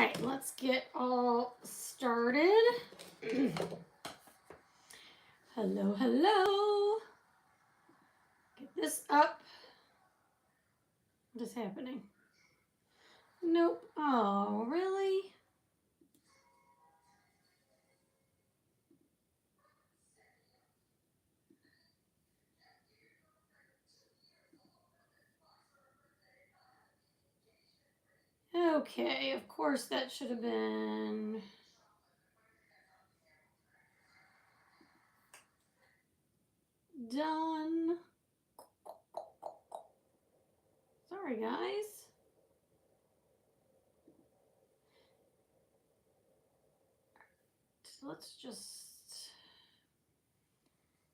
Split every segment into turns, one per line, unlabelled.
right, let's get all started. Hello, hello. Get this up. What is happening? Nope. Oh, really? Okay, of course that should have been... done. Sorry, guys. So let's just...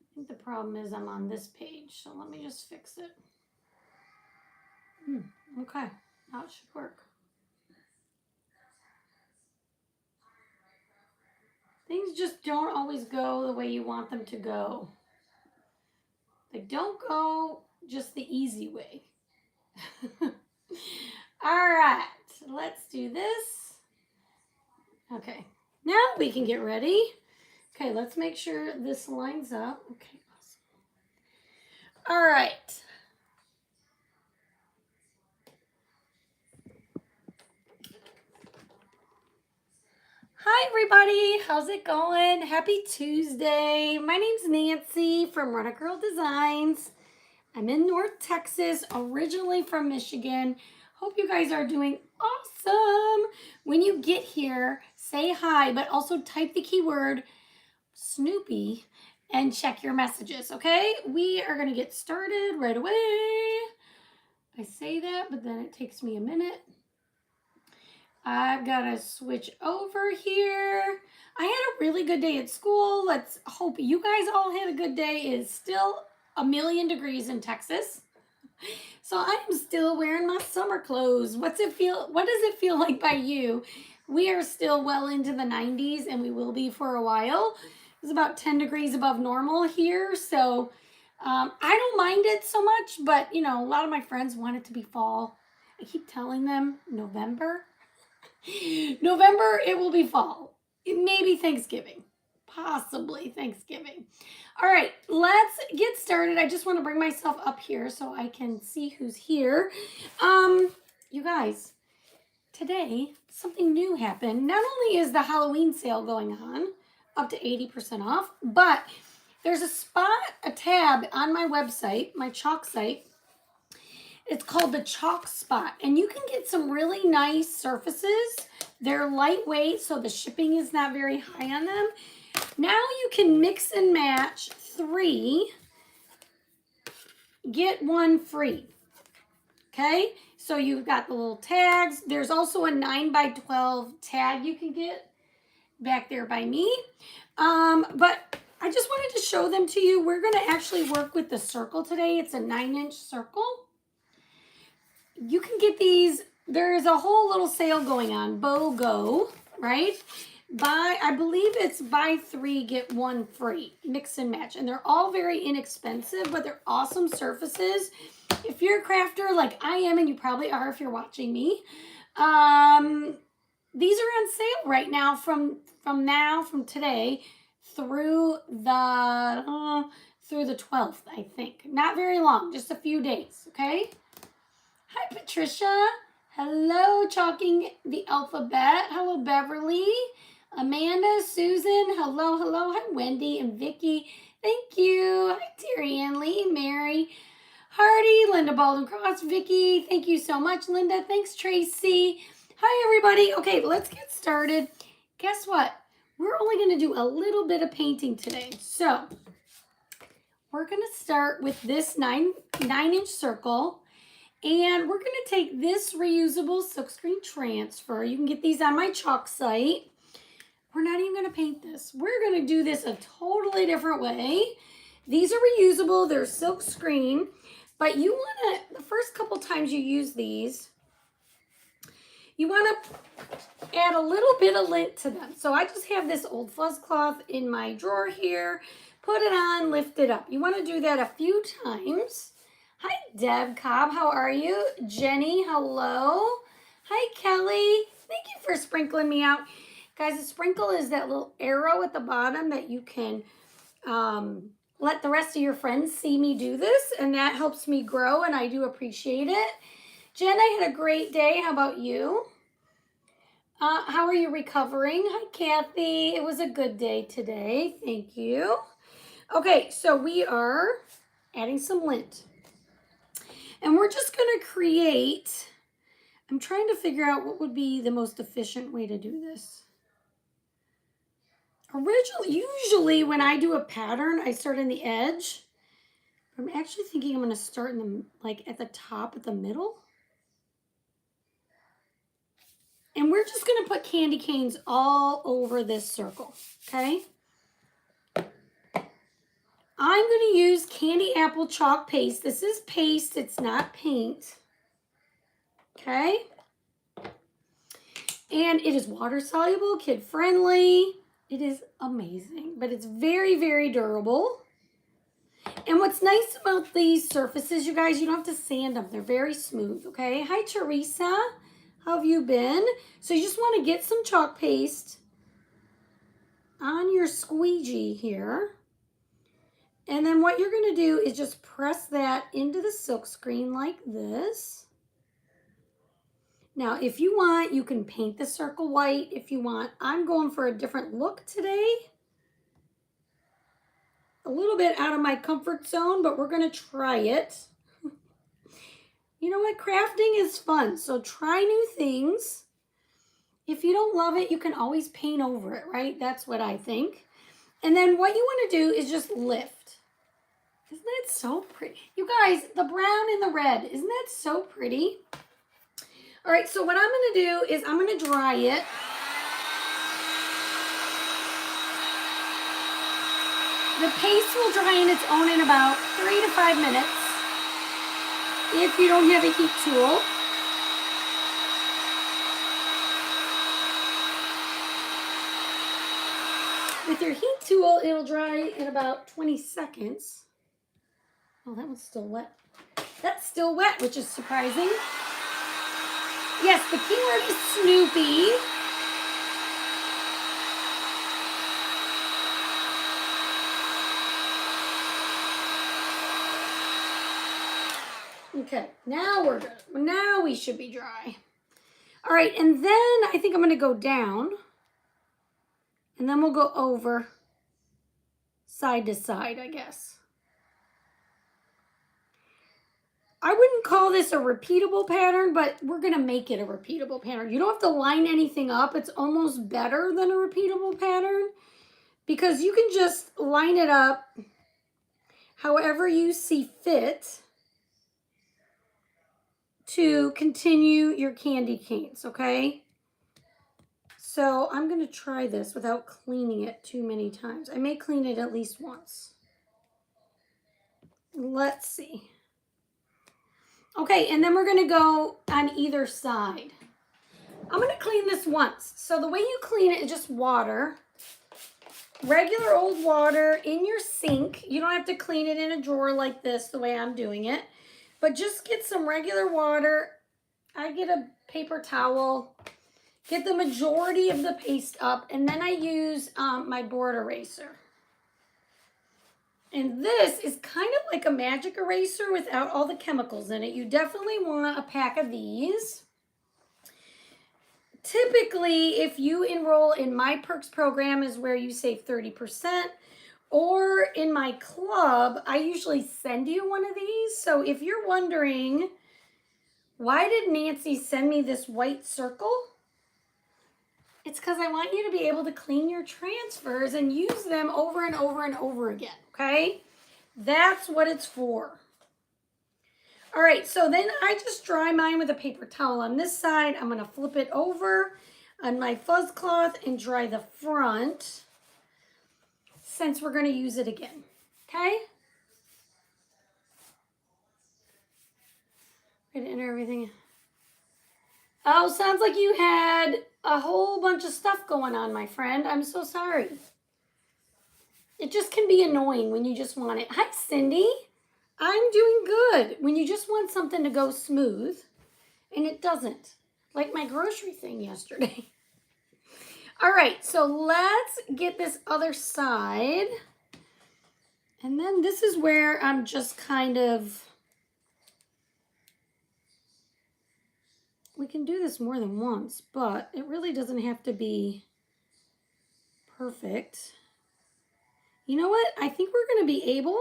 I think the problem is I'm on this page, so let me just fix it. Okay, now it should work. Things just don't always go the way you want them to go. They don't go just the easy way. All right, let's do this. Okay, now we can get ready. Okay, let's make sure this lines up. Okay, awesome. All right. Hi, everybody. How's it going? Happy Tuesday. My name's Nancy from Run a Girl Designs. I'm in North Texas, originally from Michigan. Hope you guys are doing awesome. When you get here, say hi, but also type the keyword Snoopy and check your messages, okay? We are going to get started right away. I say that, but then it takes me a minute. I've got to switch over here. I had a really good day at school. Let's hope you guys all had a good day. It is still 1,000,000 degrees in Texas. So I'm still wearing my summer clothes. What does it feel like by you? We are still well into the 90s and we will be for a while. It's about 10 degrees above normal here. So I don't mind it so much, but you know, a lot of my friends want it to be fall. I keep telling them November, it will be fall. It may be Thanksgiving, possibly Thanksgiving. All right, let's get started. I just want to bring myself up here so I can see who's here. You guys, today something new happened. Not only is the Halloween sale going on, up to 80% off, but there's a tab on my website, my chalk site. It's called the Chalk Spot, and you can get some really nice surfaces. They're lightweight, so the shipping is not very high on them. Now you can mix and match 3, get 1 free. Okay, so you've got the little tags. There's also a 9x12 tag you can get back there by me. But I just wanted to show them to you. We're going to actually work with the circle today. It's a 9-inch circle. You can get these. There's a whole little sale going on, BOGO, right? I believe it's buy 3, get 1 free, mix and match. And they're all very inexpensive, but they're awesome surfaces. If you're a crafter like I am, and you probably are if you're watching me, these are on sale right now from today through the 12th, I think. Not very long, just a few days, okay? Hi, Patricia. Hello, Chalking the Alphabet. Hello, Beverly. Amanda, Susan. Hello, hello. Hi, Wendy and Vicky. Thank you. Hi, Terry Ann Lee, Mary, Hardy, Linda Baldwin Cross, Vicky. Thank you so much, Linda. Thanks, Tracy. Hi, everybody. Okay, let's get started. Guess what? We're only going to do a little bit of painting today. So we're going to start with this 9-inch circle. And we're going to take this reusable silkscreen transfer. You can get these on my chalk site. We're not even going to paint this. We're going to do this a totally different way. These are reusable. They're silkscreen. But you want to, the first couple times you use these, you want to add a little bit of lint to them. So I just have this old fuzz cloth in my drawer here. Put it on, lift it up. You want to do that a few times. Hi, Deb Cobb. How are you? Jenny, hello. Hi, Kelly. Thank you for for sprinkling me out. Guys, a sprinkle is that little arrow at the bottom that you can let the rest of your friends see me do this, and that helps me grow, and I do appreciate it. Jen, I had a great day. How about you? How are you recovering? Hi, Kathy. It was a good day today. Thank you. Okay, so we are adding some lint. And we're just going to create, I'm trying to figure out what would be the most efficient way to do this. Usually when I do a pattern, I start in the edge. I'm actually thinking I'm going to start in the, like at the top, at the middle. And we're just going to put candy canes all over this circle, okay? I'm going to use candy apple chalk paste. This is paste, it's not paint, okay? And it is water soluble, kid friendly. It is amazing, but it's very, very durable. And what's nice about these surfaces, you guys, you don't have to sand them. They're very smooth, okay? Hi, Teresa. How have you been? So you just want to get some chalk paste on your squeegee here. And then what you're going to do is just press that into the silk screen like this. Now, if you want, you can paint the circle white if you want. I'm going for a different look today. A little bit out of my comfort zone, but we're going to try it. You know what? Crafting is fun, so try new things. If you don't love it, you can always paint over it, right? That's what I think. And then what you want to do is just lift. Isn't that so pretty? You guys, the brown and the red, isn't that so pretty? All right, so what I'm going to do is I'm going to dry it. The paste will dry on its own in about 3 to 5 minutes if you don't have a heat tool. With your heat tool, it'll dry in about 20 seconds. Oh, that one's still wet. That's still wet, which is surprising. Yes, the keyword is Snoopy. Okay, now we're good. Now we should be dry. All right, and then I think I'm going to go down. And then we'll go over side to side, I guess. I wouldn't call this a repeatable pattern, but we're going to make it a repeatable pattern. You don't have to line anything up. It's almost better than a repeatable pattern because you can just line it up however you see fit to continue your candy canes, okay? So I'm going to try this without cleaning it too many times. I may clean it at least once. Let's see. Okay, and then we're going to go on either side. I'm going to clean this once. So the way you clean it is just water. Regular old water in your sink. You don't have to clean it in a drawer like this the way I'm doing it. But just get some regular water. I get a paper towel. Get the majority of the paste up. And then I use my board eraser. And this is kind of like a magic eraser without all the chemicals in it. You definitely want a pack of these. Typically, if you enroll in my Perks program is where you save 30%. Or in my club, I usually send you one of these. So if you're wondering, why did Nancy send me this white circle? It's because I want you to be able to clean your transfers and use them over and over and over again, okay? That's what it's for. All right, so then I just dry mine with a paper towel on this side. I'm going to flip it over on my fuzz cloth and dry the front since we're going to use it again, okay? I didn't enter everything. Oh, sounds like you had a whole bunch of stuff going on, my friend. I'm so sorry. It just can be annoying when you just want it. Hi, Cindy. I'm doing good. When you just want something to go smooth, and it doesn't. Like my grocery thing yesterday. All right, so let's get this other side. And then this is where I'm just kind of, we can do this more than once, but it really doesn't have to be perfect. You know what? I think we're going to be able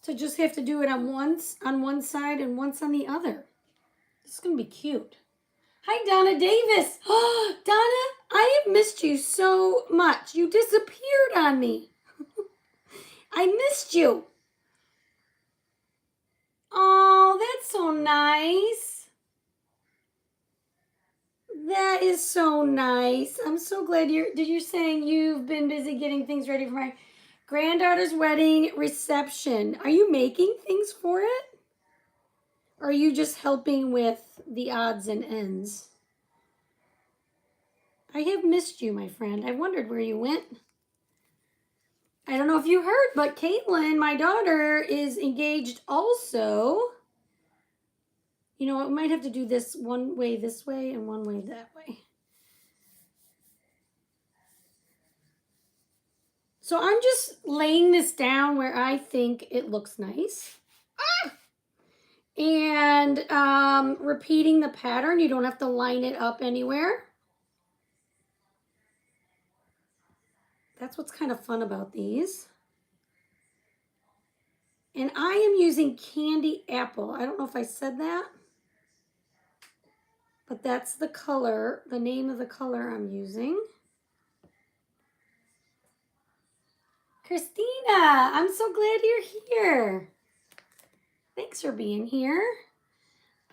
to just have to do it on one side and once on the other. This is going to be cute. Hi, Donna Davis. Oh, Donna, I have missed you so much. You disappeared on me. I missed you. Oh, that's so nice. That is so nice. I'm so glad you're saying you've been busy getting things ready for my granddaughter's wedding reception. Are you making things for it? Or are you just helping with the odds and ends? I have missed you, my friend. I wondered where you went. I don't know if you heard, but Caitlin, my daughter, is engaged also. You know what? We might have to do this one way this way and one way that way. So I'm just laying this down where I think it looks nice. And repeating the pattern. You don't have to line it up anywhere. That's what's kind of fun about these. And I am using candy apple. I don't know if I said that, but that's the color, the name of the color I'm using. Christina, I'm so glad you're here. Thanks for being here.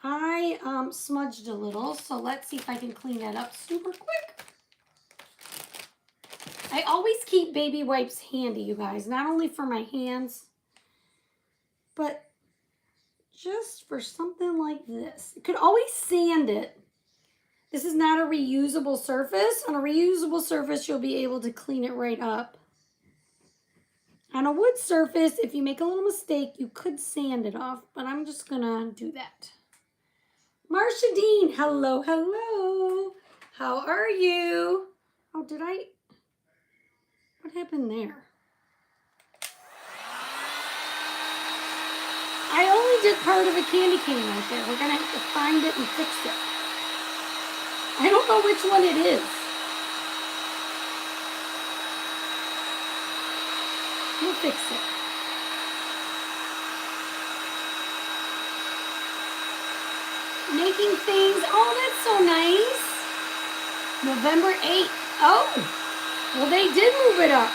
I smudged a little, so let's see if I can clean that up super quick. I always keep baby wipes handy, you guys, not only for my hands, but just for something like this. You could always sand it. This is not a reusable surface. On a reusable surface, you'll be able to clean it right up. On a wood surface, if you make a little mistake, you could sand it off, but I'm just gonna do that. Marcia Dean, hello, hello. How are you? Oh, what happened there? I only did part of a candy cane right there. We're gonna have to find it and fix it. I don't know which one it is. We'll fix it. Making things. Oh, that's so nice. November 8th. Oh, well, they did move it up.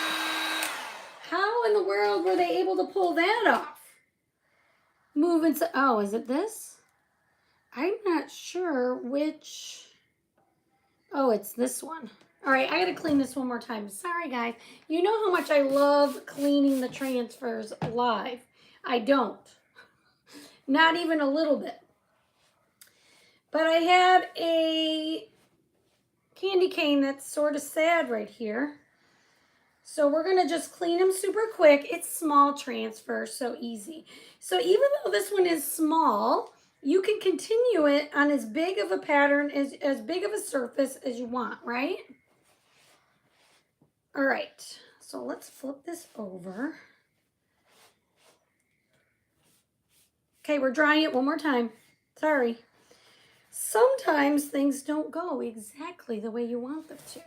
How in the world were they able to pull that off? Moving. Oh, is it this? I'm not sure which. Oh, it's this one. All right, I got to clean this one more time. Sorry, guys. You know how much I love cleaning the transfers live. I don't. Not even a little bit. But I had a candy cane that's sort of sad right here. So we're going to just clean them super quick. It's small transfer, so easy. So even though this one is small, you can continue it on as big of a pattern, as big of a surface as you want, right? All right, so let's flip this over. Okay, we're drying it one more time. Sorry. Sometimes things don't go exactly the way you want them to.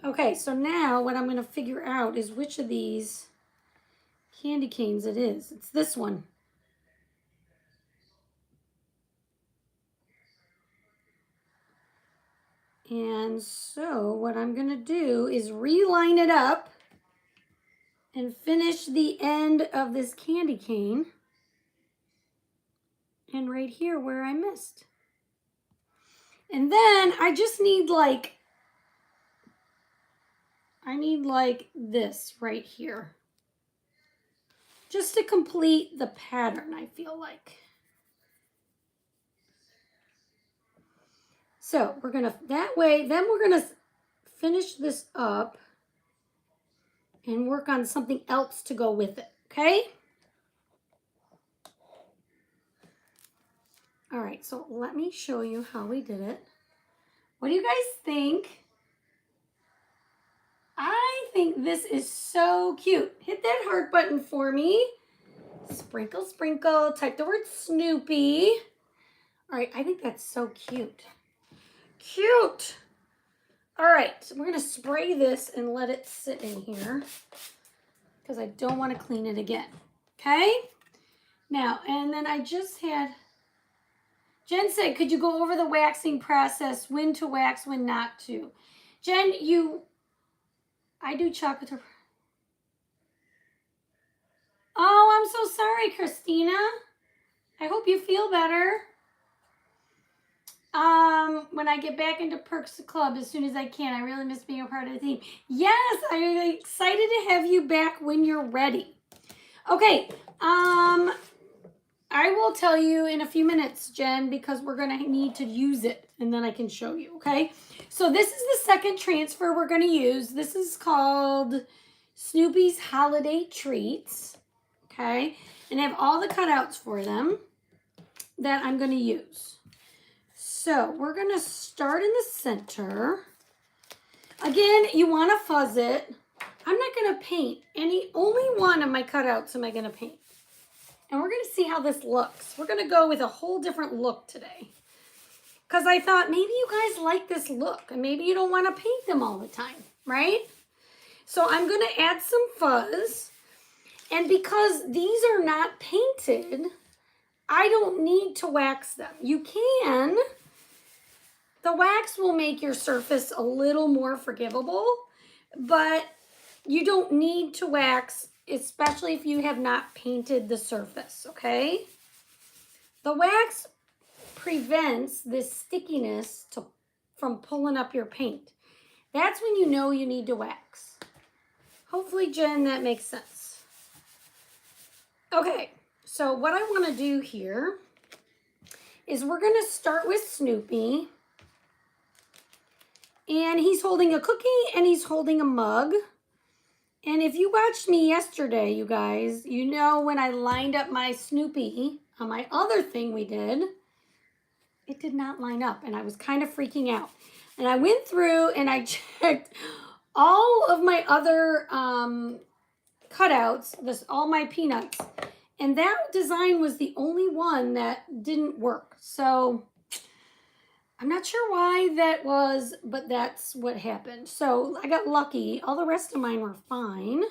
Okay, so now what I'm going to figure out is which of these candy canes it is. It's this one. And so what I'm going to do is reline it up and finish the end of this candy cane. And right here where I missed. And then I just need like this right here. Just to complete the pattern, I feel like. So we're gonna, that way, then we're gonna finish this up and work on something else to go with it, okay? All right, right, so let me show you how we did it. What do you guys think? I think this is so cute. Hit that heart button for me. Sprinkle, sprinkle. Type the word Snoopy. All right, I think that's so cute. Cute. All right, so we're going to spray this and let it sit in here because I don't want to clean it again. Okay? Now, and then I just had, Jen said, could you go over the waxing process, when to wax, when not to? Jen, I do chocolate. Oh, I'm so sorry, Christina. I hope you feel better. When I get back into Perks Club as soon as I can. I really miss being a part of the team. Yes, I'm excited to have you back when you're ready. Okay, I will tell you in a few minutes, Jen, because we're going to need to use it, and then I can show you, okay? So this is the second transfer we're going to use. This is called Snoopy's Holiday Treats, okay? And I have all the cutouts for them that I'm going to use. So we're going to start in the center. Again, you want to fuzz it. I'm not going to paint only one of my cutouts am I going to paint. And we're going to see how this looks. We're going to go with a whole different look today. Because I thought maybe you guys like this look. And maybe you don't want to paint them all the time, right? So I'm going to add some fuzz. And because these are not painted, I don't need to wax them. You can. The wax will make your surface a little more forgivable, but you don't need to wax, especially if you have not painted the surface, okay? The wax prevents this stickiness from pulling up your paint. That's when you know you need to wax. Hopefully, Jen, that makes sense. Okay, so what I want to do here is we're going to start with Snoopy. And he's holding a cookie and he's holding a mug. And if you watched me yesterday, you guys, you know when I lined up my Snoopy on my other thing we did, it did not line up and I was kind of freaking out. And I went through and I checked all of my other cutouts, all my peanuts, and that design was the only one that didn't work. So I'm not sure why that was, but that's what happened. So I got lucky. All the rest of mine were fine.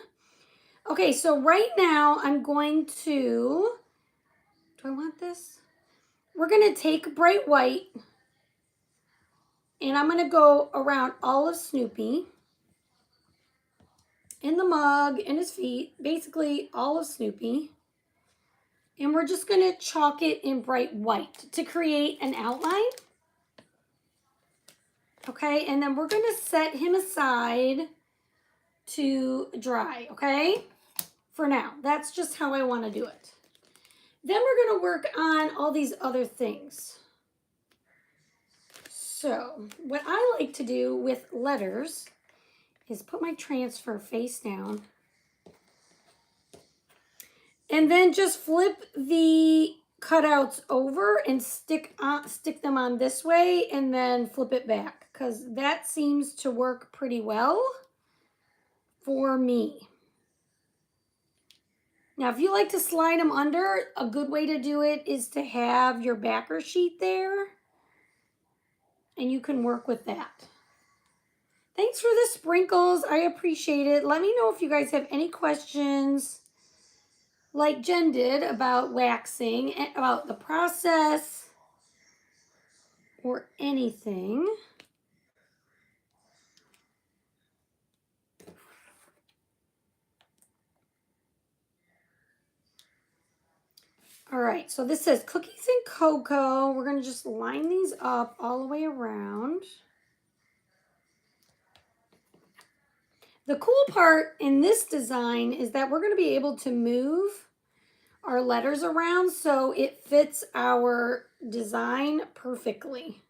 Okay, so right now I'm going to, do I want this? We're going to take bright white and I'm going to go around all of Snoopy, in the mug, in his feet, basically all of Snoopy. And we're just going to chalk it in bright white to create an outline. Okay, and then we're going to set him aside to dry, okay? For now, that's just how I want to do it. Then we're going to work on all these other things. So, what I like to do with letters is put my transfer face down. And then just flip the cutouts over and stick them on this way and then flip it back, because that seems to work pretty well for me. Now, if you like to slide them under, a good way to do it is to have your backer sheet there, and you can work with that. Thanks for the sprinkles. I appreciate it. Let me know if you guys have any questions, like Jen did, about waxing, about the process, or anything. All right, so this says cookies and cocoa. We're going to just line these up all the way around. The cool part in this design is that we're going to be able to move our letters around so it fits our design perfectly.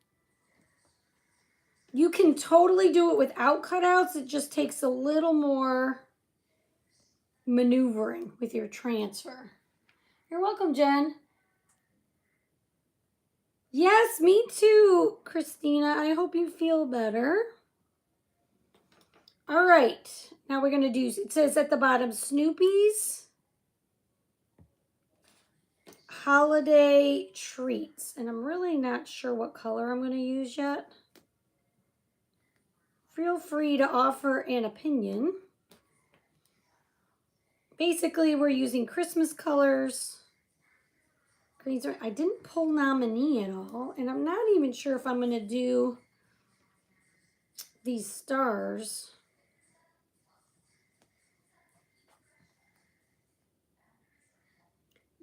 You can totally do it without cutouts. It just takes a little more maneuvering with your transfer. You're welcome, Jen. Yes, me too, Christina. I hope you feel better. All right, now we're going to do, it says at the bottom, Snoopy's Holiday Treats. And I'm really not sure what color I'm going to use yet. Feel free to offer an opinion. Basically, we're using Christmas colors. Greens are, I didn't pull nominee at all, and I'm not even sure if I'm going to do these stars.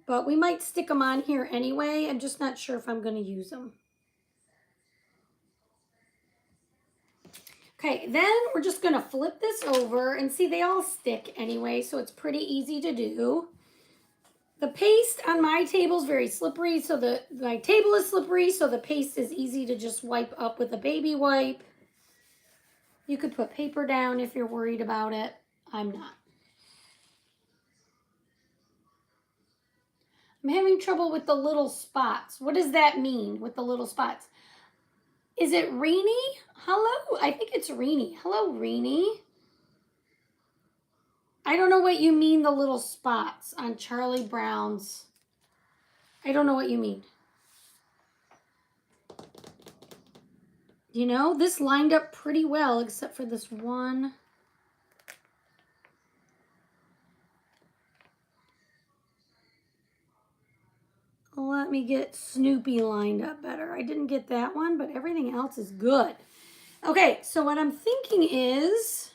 But we might stick them on here anyway. I'm just not sure if I'm going to use them. Okay, then we're just going to flip this over and see they all stick anyway, so it's pretty easy to do. The paste on my table is very slippery, so my table is slippery, so the paste is easy to just wipe up with a baby wipe. You could put paper down if you're worried about it. I'm not. I'm having trouble with the little spots. What does that mean with the little spots? Is it Reenie? Hello? I think it's Reenie. Hello, Reenie. I don't know what you mean, the little spots on Charlie Brown's. I don't know what you mean. You know, this lined up pretty well, except for this one. Let me get Snoopy lined up better. I didn't get that one, but everything else is good. Okay, so what I'm thinking is,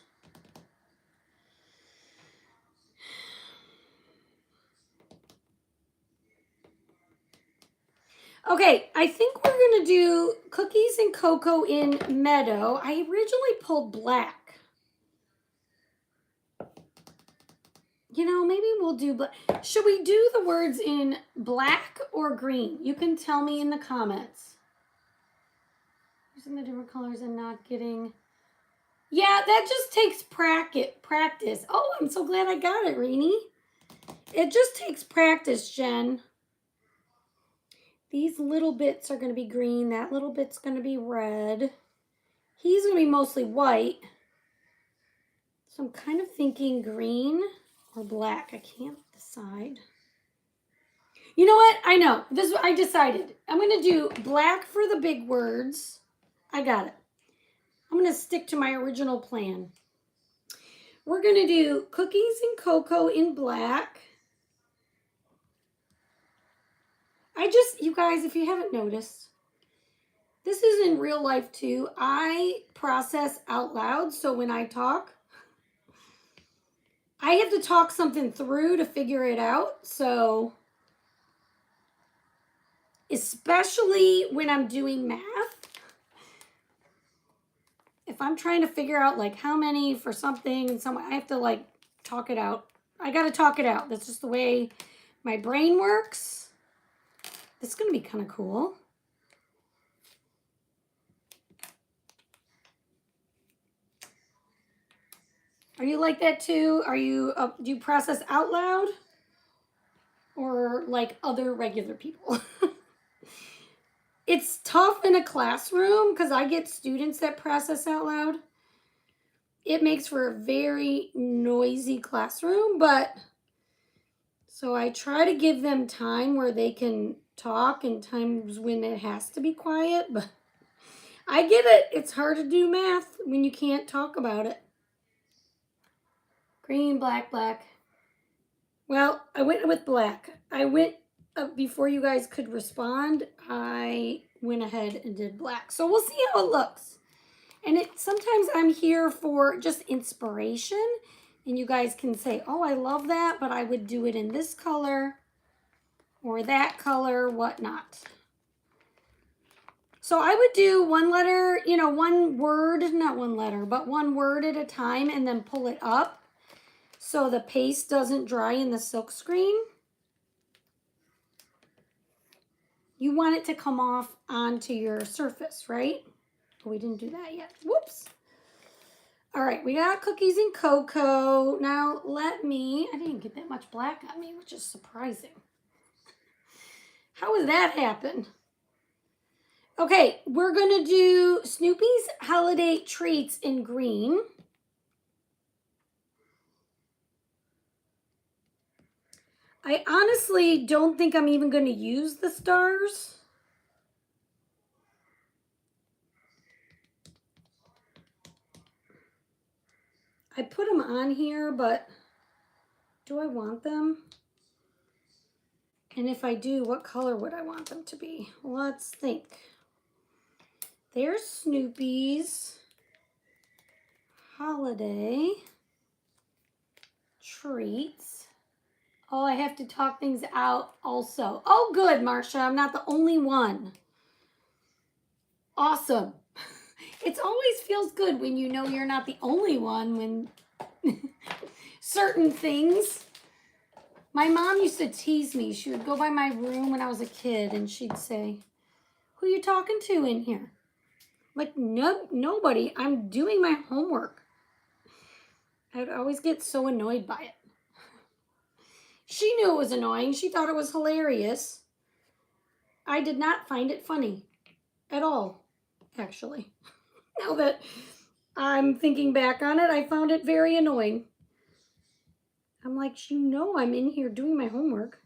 okay, I think we're going to do cookies and cocoa in Meadow. I originally pulled black. You know, maybe we'll do black. Should we do the words in black or green? You can tell me in the comments. Using the different colors and not getting... Yeah, that just takes practice. Oh, I'm so glad I got it, Reenie. It just takes practice, Jen. These little bits are going to be green. That little bit's going to be red. He's going to be mostly white. So I'm kind of thinking green or black. I can't decide. You know what? I know. I decided. I'm going to do black for the big words. I got it. I'm going to stick to my original plan. We're going to do cookies and cocoa in black. You guys, if you haven't noticed, this is in real life too. I process out loud, so when I talk, I have to talk something through to figure it out. So, especially when I'm doing math, if I'm trying to figure out like how many for something and someone, I have to like talk it out. I got to talk it out. That's just the way my brain works. This is going to be kind of cool. Are you like that too? Are you, do you process out loud? Or like other regular people? It's tough in a classroom because I get students that process out loud. It makes for a very noisy classroom, but so I try to give them time where they can talk and times when it has to be quiet, but I get it. It's hard to do math when you can't talk about it. Green, black, black. Well, I went with black. I went, before you guys could respond, I went ahead and did black. So we'll see how it looks. And sometimes I'm here for just inspiration. And you guys can say, oh, I love that, but I would do it in this color or that color, whatnot. So I would do one letter, you know, one word, not one letter, but one word at a time and then pull it up so the paste doesn't dry in the silk screen. You want it to come off onto your surface, right? We didn't do that yet. Whoops. All right, we got cookies and cocoa. Now I didn't get that much black on me, which is surprising. How does that happen? Okay, we're going to do Snoopy's holiday treats in green. I honestly don't think I'm even going to use the stars. I put them on here, but do I want them? And if I do, what color would I want them to be? Let's think. There's Snoopy's holiday treats. Oh, I have to talk things out also. Oh, good, Marcia. I'm not the only one. Awesome. It always feels good when you know you're not the only one when certain things. My mom used to tease me. She would go by my room when I was a kid and she'd say, "Who you talking to in here?" I'm like, no, nobody. I'm doing my homework. I'd always get so annoyed by it. She knew it was annoying. She thought it was hilarious. I did not find it funny at all, actually. Now that I'm thinking back on it, I found it very annoying. I'm like, you know I'm in here doing my homework.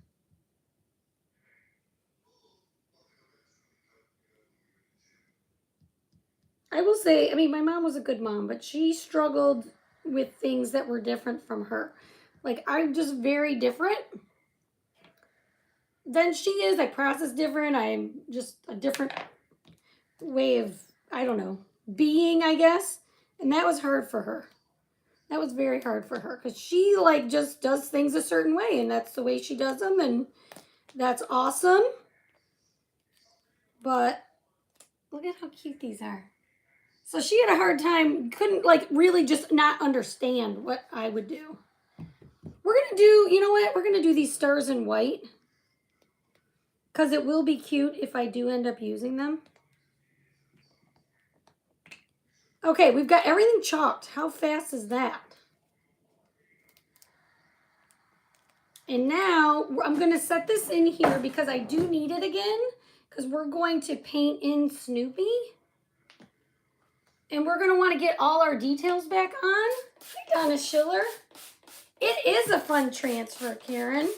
I will say, I mean, my mom was a good mom, but she struggled with things that were different from her. Like, I'm just very different than she is. I process different. I'm just a different way of, I don't know, being, I guess. And that was hard for her. That was very hard for her because she, like, just does things a certain way, and that's the way she does them, and that's awesome. But look at how cute these are. So she had a hard time, couldn't, like, really just not understand what I would do. We're going to do, you know what? We're going to do these stars in white because it will be cute if I do end up using them. Okay, we've got everything chalked. How fast is that? And now I'm going to set this in here because I do need it again because we're going to paint in Snoopy. And we're going to want to get all our details back on. Hey, Donna Schiller. It is a fun transfer, Karen.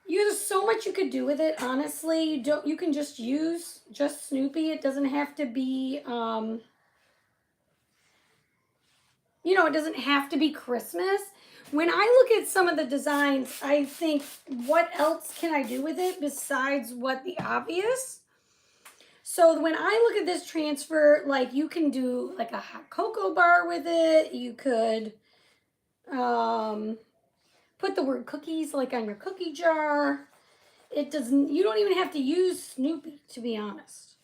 There's so much you could do with it, honestly. You can just use just Snoopy. It doesn't have to be, it doesn't have to be Christmas. When I look at some of the designs, I think, what else can I do with it besides what the obvious? So when I look at this transfer, like, you can do like a hot cocoa bar with it. You could put the word cookies like on your cookie jar. You don't even have to use Snoopy, to be honest.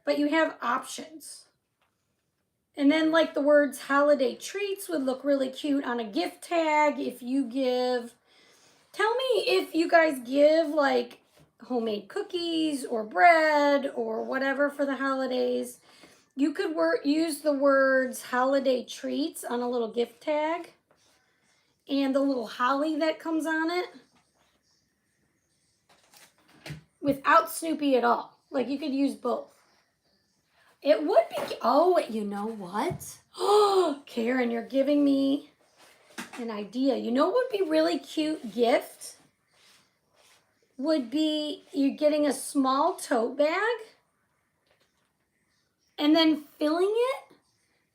But you have options. And then, like, the words holiday treats would look really cute on a gift tag. If you give, tell me if you guys give, like, homemade cookies or bread or whatever for the holidays. You could use the words holiday treats on a little gift tag. And the little holly that comes on it. Without Snoopy at all. Like, you could use both. It would be, oh, you know what? Oh, Karen, you're giving me an idea. You know what would be really cute gift? Would be you getting a small tote bag and then filling it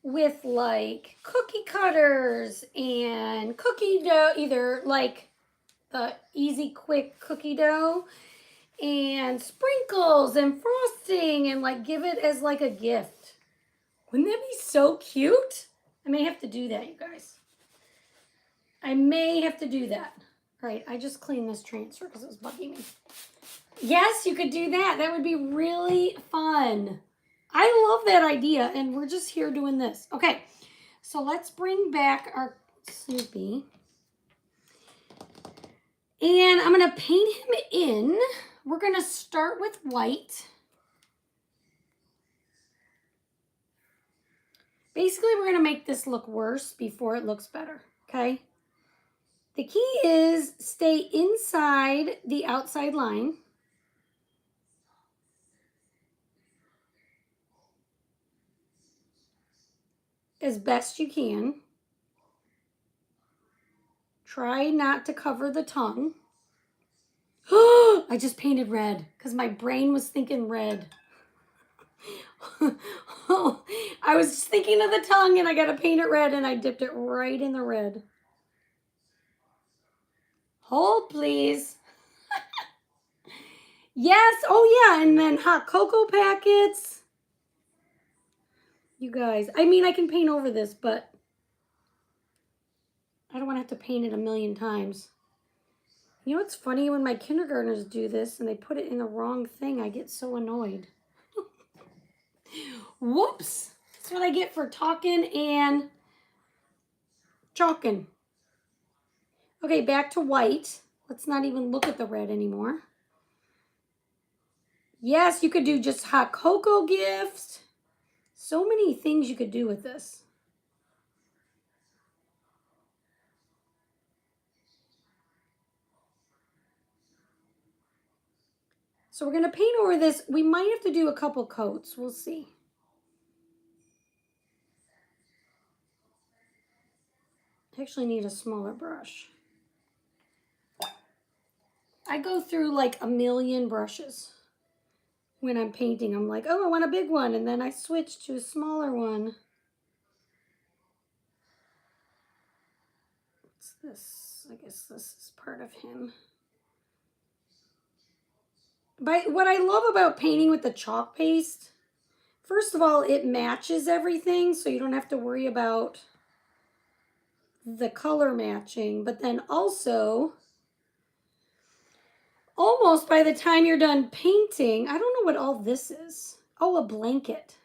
with, like, cookie cutters and cookie dough, either like the easy quick cookie dough and sprinkles and frosting, and, like, give it as, like, a gift. Wouldn't that be so cute? I may have to do that, you guys. I may have to do that. All right, I just cleaned this transfer because it was bugging me. Yes, you could do that. That would be really fun. I love that idea, and we're just here doing this. Okay, so let's bring back our Snoopy. And I'm going to paint him in. We're going to start with white. Basically, we're going to make this look worse before it looks better, okay? The key is stay inside the outside line. as best you can. Try not to cover the tongue. I just painted red because my brain was thinking red. I was just thinking of the tongue and I got to paint it red and I dipped it right in the red. Hold, please. Yes. Oh, yeah. And then hot cocoa packets. You guys, I mean, I can paint over this, but I don't want to have to paint it a million times. You know what's funny? When my kindergartners do this and they put it in the wrong thing, I get so annoyed. Whoops. That's what I get for talking and chalking. Okay, back to white. Let's not even look at the red anymore. Yes, you could do just hot cocoa gifts. So many things you could do with this. So we're going to paint over this. We might have to do a couple coats. We'll see. I actually need a smaller brush. I go through like a million brushes when I'm painting. I'm like, oh, I want a big one. And then I switch to a smaller one. What's this? I guess this is part of him. But what I love about painting with the chalk paste, first of all, it matches everything, so you don't have to worry about the color matching. But then also, almost by the time you're done painting, I don't know what all this is. Oh, a blanket.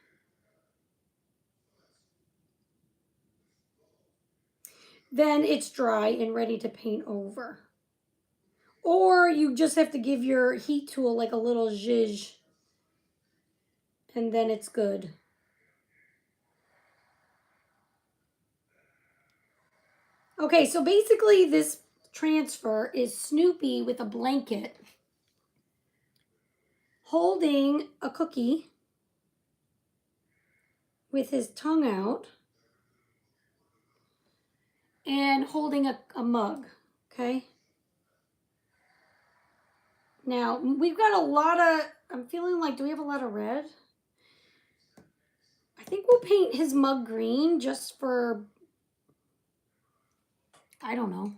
Then it's dry and ready to paint over. Or you just have to give your heat tool like a little zhizh, and then it's good. Okay, so basically this transfer is Snoopy with a blanket holding a cookie with his tongue out and holding a mug, okay? Now, we've got a lot of, I'm feeling like, do we have a lot of red? I think we'll paint his mug green just for, I don't know.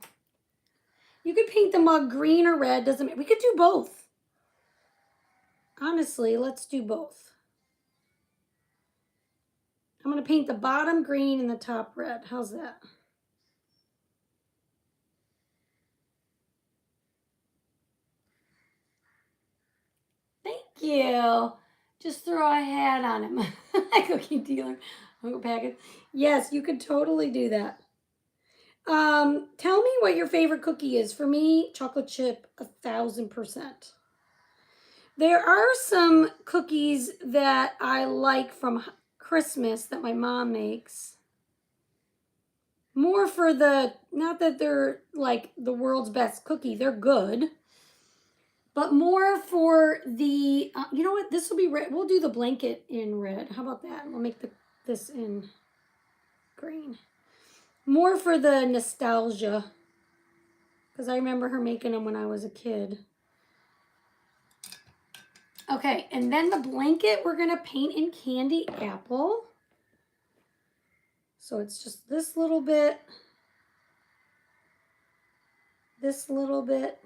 You could paint the mug green or red, doesn't matter. We could do both. Honestly, let's do both. I'm going to paint the bottom green and the top red. How's that? Thank you. Just throw a hat on him. Cookie dealer. Packet. Yes, you could totally do that. Tell me what your favorite cookie is. For me, chocolate chip, 1,000%. There are some cookies that I like from Christmas that my mom makes. More for the, not that they're like the world's best cookie, they're good. But more for the, you know what, this will be red. We'll do the blanket in red. How about that? We'll make this in green. More for the nostalgia. Because I remember her making them when I was a kid. Okay, and then the blanket we're going to paint in candy apple. So it's just this little bit. This little bit.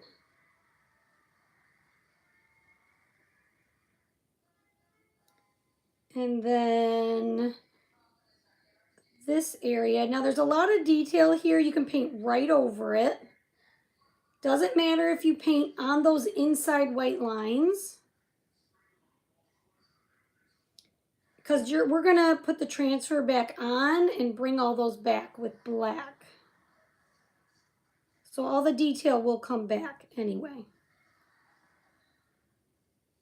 And then this area. Now there's a lot of detail here. You can paint right over it. Doesn't matter if you paint on those inside white lines. Because we're going to put the transfer back on and bring all those back with black. So all the detail will come back anyway.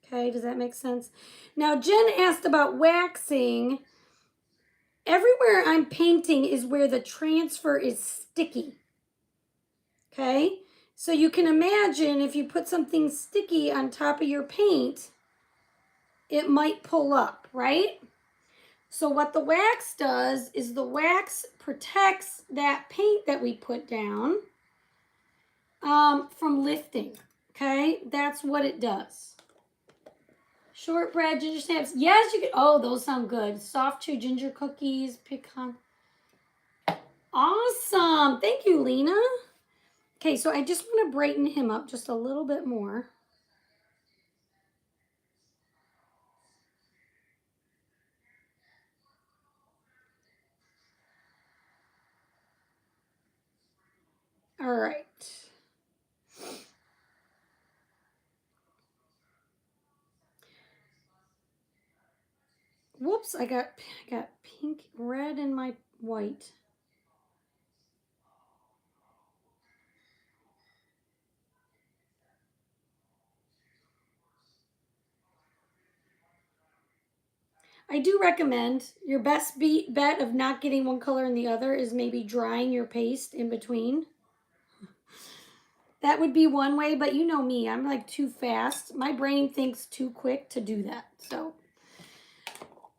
Okay, does that make sense? Now, Jen asked about waxing. Everywhere I'm painting is where the transfer is sticky. Okay, so you can imagine if you put something sticky on top of your paint, it might pull up, right? So what the wax does is the wax protects that paint that we put down from lifting. Okay, that's what it does. Shortbread, ginger snaps. Yes, you can. Oh, those sound good. Soft chew ginger cookies, pecan. Awesome. Thank you, Lena. Okay, so I just want to brighten him up just a little bit more. All right. Whoops, I got pink, red in my white. I do recommend your best bet of not getting one color in the other is maybe drying your paste in between. That would be one way, but you know me, I'm like too fast. My brain thinks too quick to do that. So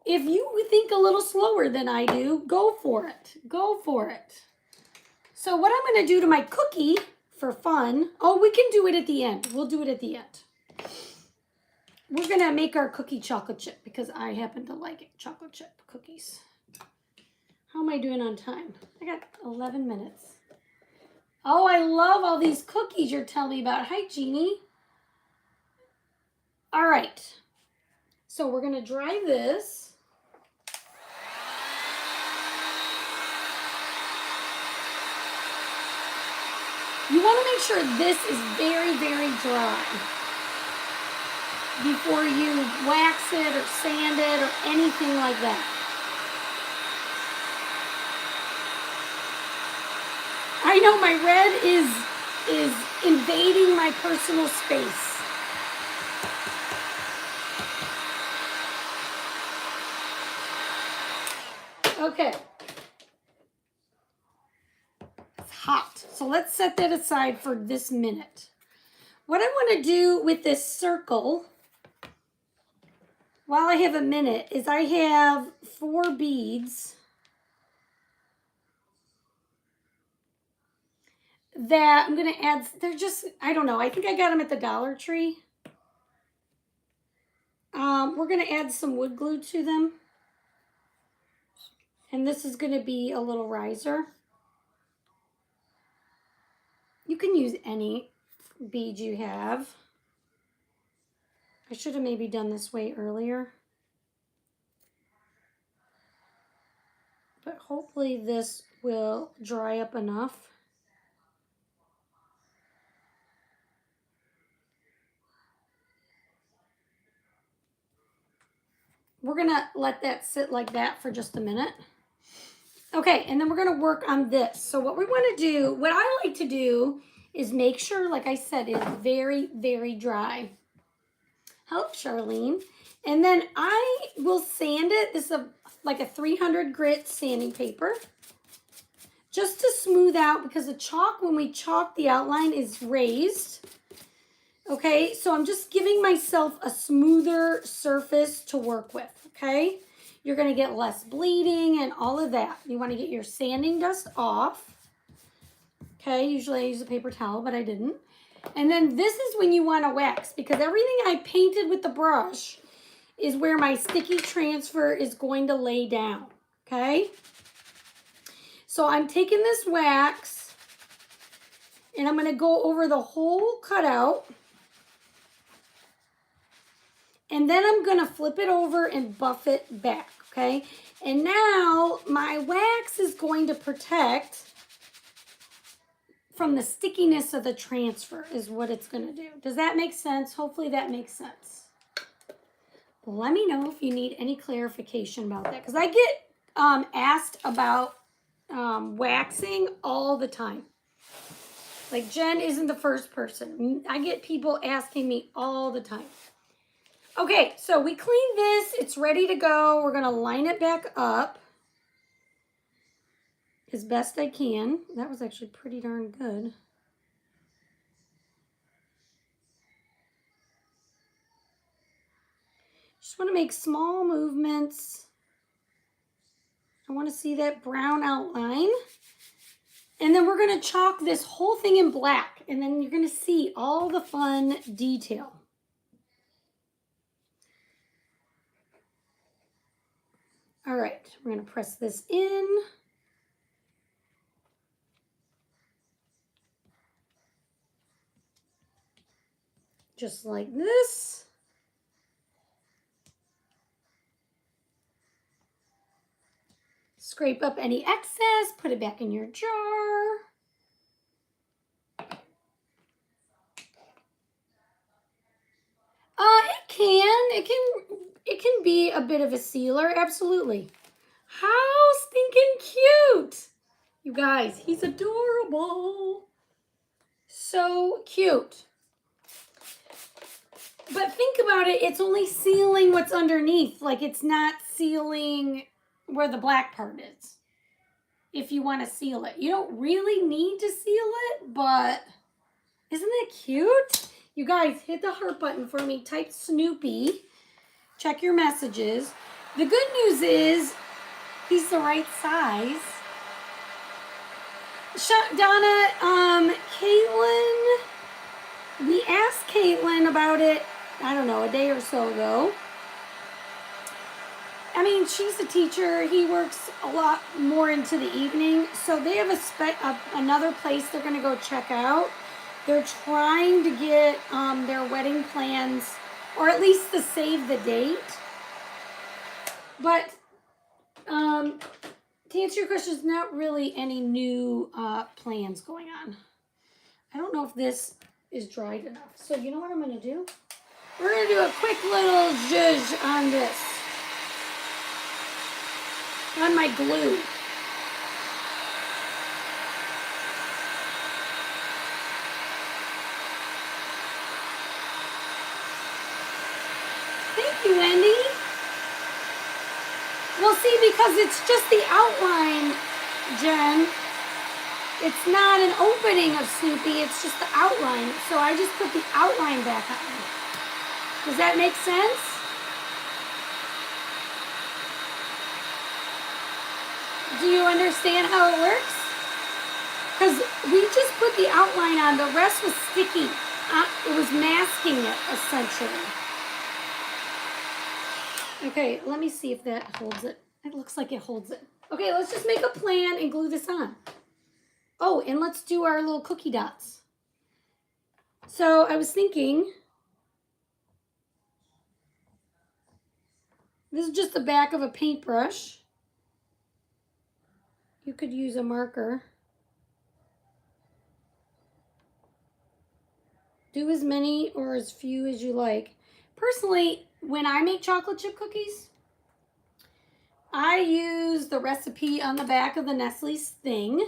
if you think a little slower than I do, go for it. Go for it. So what I'm going to do to my cookie for fun, oh, we can do it at the end. We'll do it at the end. We're going to make our cookie chocolate chip because I happen to like it, chocolate chip cookies. How am I doing on time? I got 11 minutes. Oh, I love all these cookies you're telling me about. Hi, Jeannie. All right. So we're going to dry this. You want to make sure this is very, very dry before you wax it or sand it or anything like that. I know my red is invading my personal space. Okay. It's hot. So let's set that aside for this minute. What I want to do with this circle, while I have a minute, is I have 4 beads that I'm going to add. They're just, I don't know. I think I got them at the Dollar Tree. We're going to add some wood glue to them. And this is going to be a little riser. You can use any bead you have. I should have maybe done this way earlier. But hopefully this will dry up enough. We're going to let that sit like that for just a minute. Okay, and then we're going to work on this. So what we want to do, what I like to do is make sure, like I said, it's very, very dry. Hello, Charlene. And then I will sand it. This is like a 300 grit sanding paper. Just to smooth out, because the chalk, when we chalk, the outline is raised. Okay, so I'm just giving myself a smoother surface to work with, okay? You're going to get less bleeding and all of that. You want to get your sanding dust off. Okay, usually I use a paper towel, but I didn't. And then this is when you want to wax, because everything I painted with the brush is where my sticky transfer is going to lay down, okay? So I'm taking this wax and I'm going to go over the whole cutout. And then I'm going to flip it over and buff it back, okay? And now my wax is going to protect from the stickiness of the transfer is what it's going to do. Does that make sense? Hopefully that makes sense. Let me know if you need any clarification about that, because I get asked about waxing all the time. Like Jen isn't the first person. I get people asking me all the time. Okay, so we cleaned this. It's ready to go. We're going to line it back up as best I can. That was actually pretty darn good. Just want to make small movements. I want to see that brown outline. And then we're going to chalk this whole thing in black. And then you're going to see all the fun detail. All right, we're going to press this in. Just like this. Scrape up any excess, put it back in your jar. It can be a bit of a sealer, absolutely. How stinking cute! You guys, he's adorable. So cute. But think about it, it's only sealing what's underneath. Like, it's not sealing where the black part is. If you want to seal it. You don't really need to seal it, but isn't that cute? You guys, hit the heart button for me. Type Snoopy. Check your messages. The good news is he's the right size. Donna, Caitlin, we asked Caitlin about it, I don't know, a day or so ago. I mean, she's a teacher. He works a lot more into the evening. So they have another place they're going to go check out. They're trying to get their wedding plans, or at least to save the date. But to answer your question, there's not really any new plans going on. I don't know if this is dried enough. So you know what I'm going to do? We're going to do a quick little zhuzh on this. On my glue. Thank you, Wendy. Well, see, because it's just the outline, Jen. It's not an opening of Snoopy, it's just the outline. So I just put the outline back on. Does that make sense? Do you understand how it works? Because we just put the outline on. The rest was sticky. It was masking it, essentially. Okay, let me see if that holds it. It looks like it holds it. Okay, let's just make a plan and glue this on. Oh, and let's do our little cookie dots. So I was thinking, this is just the back of a paintbrush. You could use a marker. Do as many or as few as you like. Personally, when I make chocolate chip cookies, I use the recipe on the back of the Nestle's thing.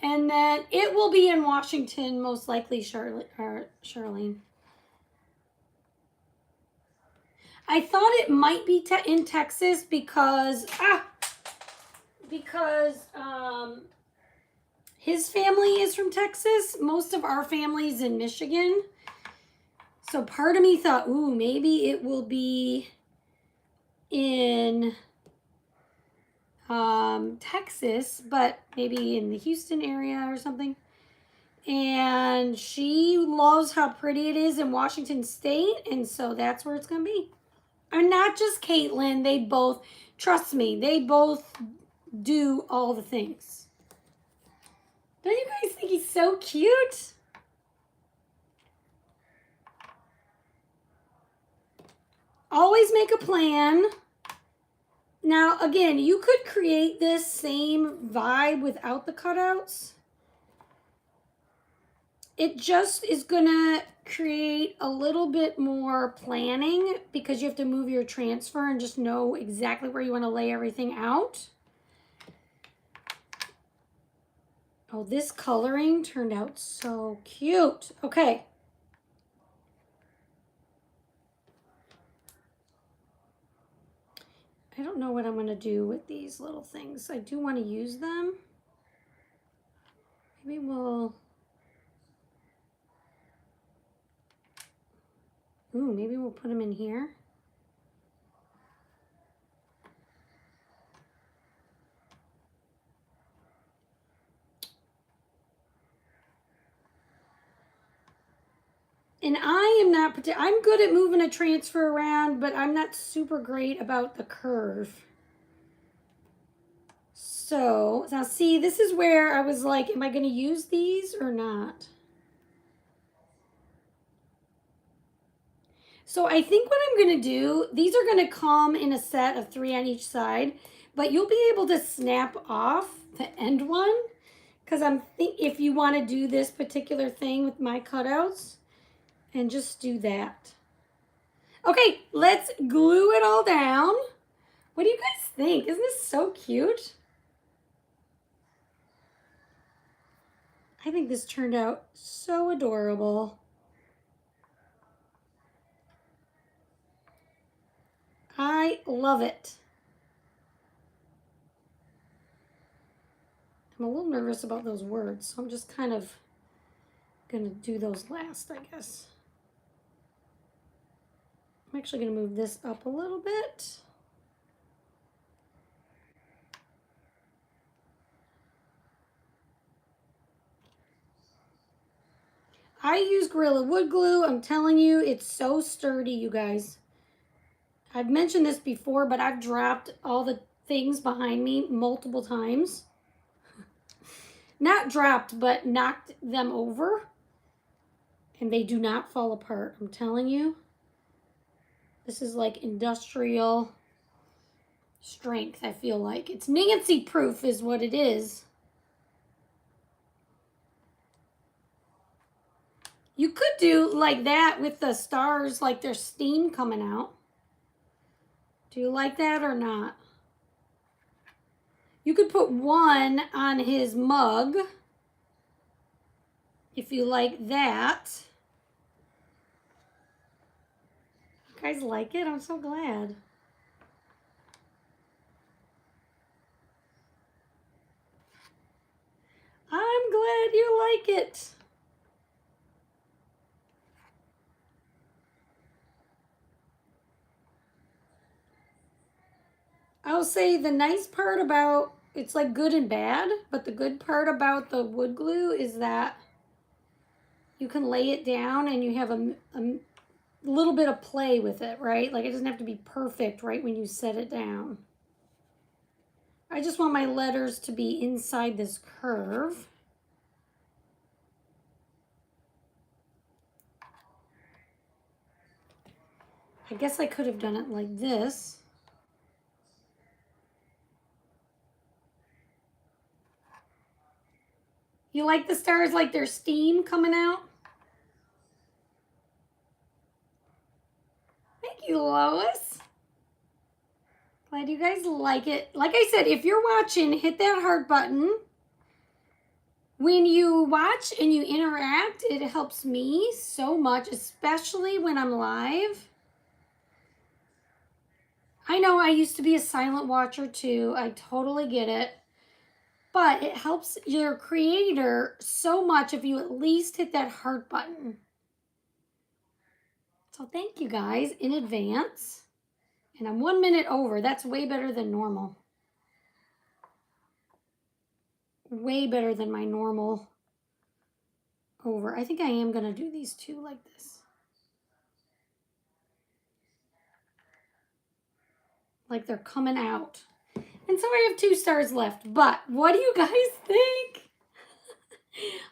And then it will be in Washington, most likely, Charlene. I thought it might be in Texas because his family is from Texas. Most of our family's in Michigan. So part of me thought, ooh, maybe it will be in Texas, but maybe in the Houston area or something. And she loves how pretty it is in Washington State, and so that's where it's going to be. And not just Caitlin, they both, trust me, they both do all the things. Don't you guys think he's so cute? Always make a plan. Now, again, you could create this same vibe without the cutouts. It just is going to create a little bit more planning because you have to move your transfer and just know exactly where you want to lay everything out. Oh, this coloring turned out so cute. Okay. I don't know what I'm going to do with these little things. I do want to use them. Maybe we'll... Ooh, maybe we'll put them in here. And I am not, I'm good at moving a transfer around, but I'm not super great about the curve. So now see, this is where I was like, am I going to use these or not? So I think what I'm going to do, these are going to come in a set of 3 on each side, but you'll be able to snap off the end one, because if you want to do this particular thing with my cutouts, and just do that. Okay, let's glue it all down. What do you guys think? Isn't this so cute? I think this turned out so adorable. I love it. I'm a little nervous about those words, so I'm just kind of gonna do those last, I guess. I'm actually gonna move this up a little bit. I use Gorilla Wood Glue. I'm telling you, it's so sturdy, you guys. I've mentioned this before, but I've dropped all the things behind me multiple times. Not dropped, but knocked them over. And they do not fall apart, I'm telling you. This is like industrial strength, I feel like. It's Nancy proof is what it is. You could do like that with the stars, like there's steam coming out. Do you like that or not? You could put one on his mug if you like that. You guys like it? I'm so glad. I'm glad you like it. I'll say the nice part about, it's like good and bad, but the good part about the wood glue is that you can lay it down and you have a little bit of play with it, right? Like it doesn't have to be perfect right when you set it down. I just want my letters to be inside this curve. I guess I could have done it like this. You like the stars like there's steam coming out? Thank you, Lois. Glad you guys like it. Like I said, if you're watching, hit that heart button. When you watch and you interact, it helps me so much, especially when I'm live. I know I used to be a silent watcher too. I totally get it. But it helps your creator so much if you at least hit that heart button. So thank you guys in advance. And I'm 1 minute over. That's way better than normal. Way better than my normal over. I think I am going to do these two like this. Like they're coming out. And so I have 2 stars left. But what do you guys think?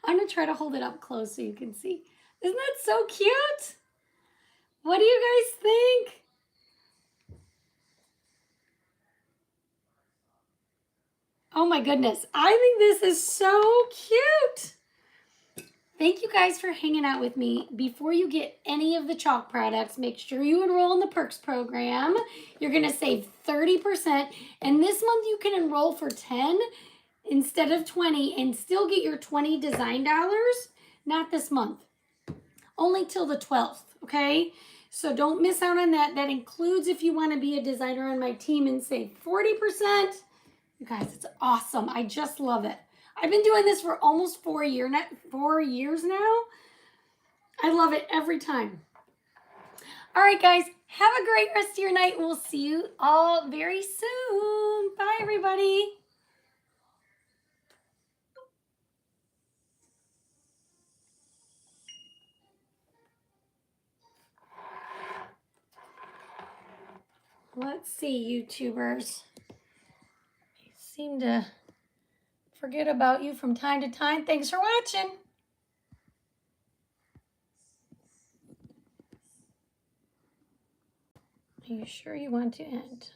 I'm going to try to hold it up close so you can see. Isn't that so cute? What do you guys think? Oh my goodness. I think this is so cute. Thank you guys for hanging out with me. Before you get any of the chalk products, make sure you enroll in the Perks program. You're going to save 30%. And this month you can enroll for 10 instead of 20 and still get your 20 design dollars. Not this month. Only till the 12th, okay? So don't miss out on that. That includes if you want to be a designer on my team and save 40%. You guys, it's awesome. I just love it. I've been doing this for almost 4 years now. I love it every time. All right, guys, have a great rest of your night. We'll see you all very soon. Bye, everybody. Let's see, YouTubers. I seem to forget about you from time to time. Thanks for watching. Are you sure you want to end?